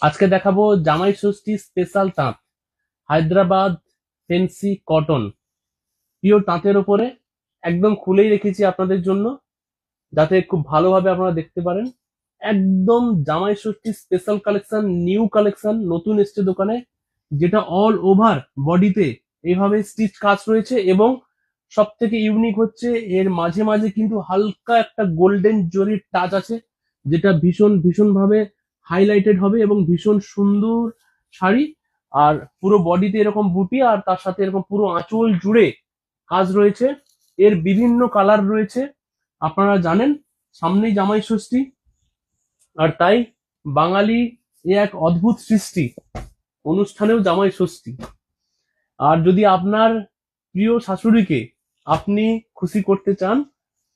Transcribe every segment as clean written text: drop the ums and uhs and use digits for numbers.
আজকে দেখাবো জামাই ষষ্ঠী স্পেশাল তাঁত হায়দ্রাবাদ ফেন্সি কটন পিওর তাঁতের উপরে একদম খুলেই রেখেছি আপনাদের জন্য, যাতে খুব ভালোভাবে আপনারা দেখতে পারেন। একদম জামাই ষষ্ঠী স্পেশাল কালেকশন, নিউ কালেকশন, নতুন এসছে দোকানে, যেটা অল ওভার বডিতে এইভাবে স্টিচ কাজ রয়েছে। এবং সব থেকে ইউনিক হচ্ছে এর মাঝে মাঝে কিন্তু হালকা একটা গোল্ডেন জরির টাচ আছে, যেটা ভীষণ ভীষণ ভাবে হাইলাইটেড হবে এবং ভীষণ সুন্দর শাড়ি। আর পুরো বডিতে এরকম বুটি, আর তার সাথে এরকম পুরো আঁচল জুড়ে কাজ রয়েছে। এর বিভিন্ন কালার রয়েছে। আপনারা জানেন সামনেই জামাই ষষ্ঠী, আর তাই বাঙালি এ এক অদ্ভুত সৃষ্টি, অনুষ্ঠানেও জামাই ষষ্ঠী। আর যদি আপনার প্রিয় শাশুড়িকে আপনি খুশি করতে চান,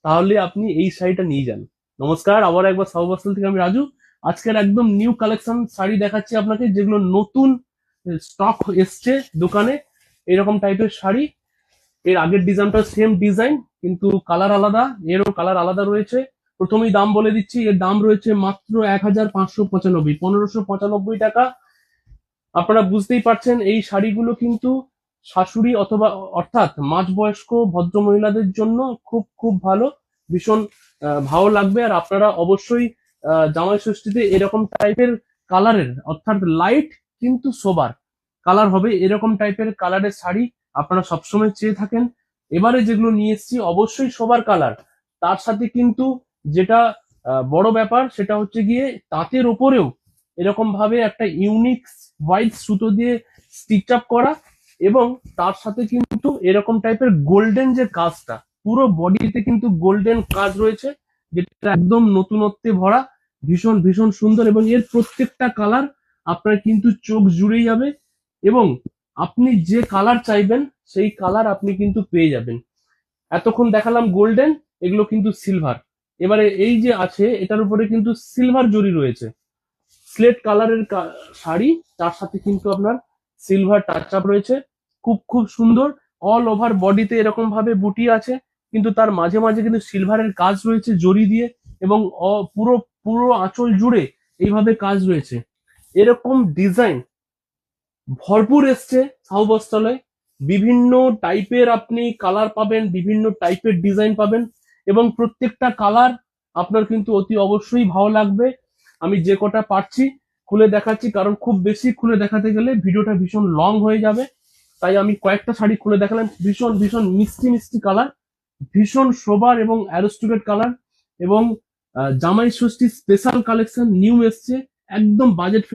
তাহলে আপনি এই শাড়িটা নিয়ে যান। নমস্কার, আবার একবার সহবাস্তল থেকে আমি রাজু। আজকের একদম নিউ কালেকশন শাড়ি দেখাচ্ছি আপনাকে, যেগুলো নতুন স্টক এসছে দোকানে। এরকম টাইপের শাড়ি, এর আগের ডিজাইনটা সেম ডিজাইন কিন্তু কালার আলাদা, এরও কালার আলাদা রয়েছে। প্রথমেই দাম বলে দিচ্ছি, এর দাম রয়েছে মাত্র 1595, 1595 টাকা। আপনারা বুঝতেই পারছেন এই শাড়িগুলো কিন্তু শাশুড়ি অথবা অর্থাৎ মাঝবয়স্ক ভদ্র মহিলাদের জন্য খুব খুব ভালো, ভীষণ ভালো লাগবে। আর আপনারা অবশ্যই জামাই ষষ্ঠীতে এরকম টাইপের কালারের, অর্থাৎ লাইট কিন্তু সোবার কালার হবে, এরকম টাইপের কালারের শাড়ি আপনারা সবসময় চেয়ে থাকেন। এবারে যেগুলো নিয়ে এসেছি অবশ্যই সোবার কালার, তার সাথে কিন্তু যেটা বড় ব্যাপার সেটা হচ্ছে গিয়ে তাঁতের ওপরেও এরকম ভাবে একটা ইউনিক হোয়াইট সুতো দিয়ে স্টিচ আপ করা, এবং তার সাথে কিন্তু এরকম টাইপের গোল্ডেন যে কাজটা, পুরো বডিতে কিন্তু গোল্ডেন কাজ রয়েছে, যেটা একদম নতুনত্বে ভরা, ভীষণ ভীষণ সুন্দর। এবং এর প্রত্যেকটা কালার আপনার কিন্তু চোখ জুড়ে যাবে, এবং আপনি যে কালার চাইবেন সেই কালার আপনি কিন্তু পেয়ে যাবেন। এতক্ষণ দেখালাম গোল্ডেন, এগুলো কিন্তু সিলভার। এবারে এই যে আছে এটার উপরে কিন্তু সিলভার জরি রয়েছে, স্লেট কালারের শাড়ি, তার সাথে কিন্তু আপনার সিলভার টাচ আপ রয়েছে, খুব খুব সুন্দর। অল ওভার বডিতে এরকম ভাবে বুটি আছে, কিন্তু তার মাঝে মাঝে কিন্তু সিলভারের কাজ রয়েছে জরি দিয়ে, এবং পুরো পুরো আঁচল জুড়ে এইভাবে কাজ রয়েছে। এরকম ডিজাইন ভরপুর এসছে সাউবস্থালয়। বিভিন্ন টাইপের আপনি কালার পাবেন, বিভিন্ন টাইপের ডিজাইন পাবেন, এবং প্রত্যেকটা কালার আপনার কিন্তু অতি অবশ্যই ভালো লাগবে। আমি যে কটা পারছি খুলে দেখাচ্ছি, কারণ খুব বেশি খুলে দেখাতে গেলে ভিডিওটা ভীষণ লং হয়ে যাবে। তাই আমি কয়েকটা শাড়ি খুলে দেখালাম, ভীষণ ভীষণ মিষ্টি মিষ্টি কালার, ভীষণ সোবার এবং অ্যারোস্টুকেট কালার। এবং জামাই ষষ্ঠী স্পেশাল কালেকশন নিউ এসছে, একদম বাজেট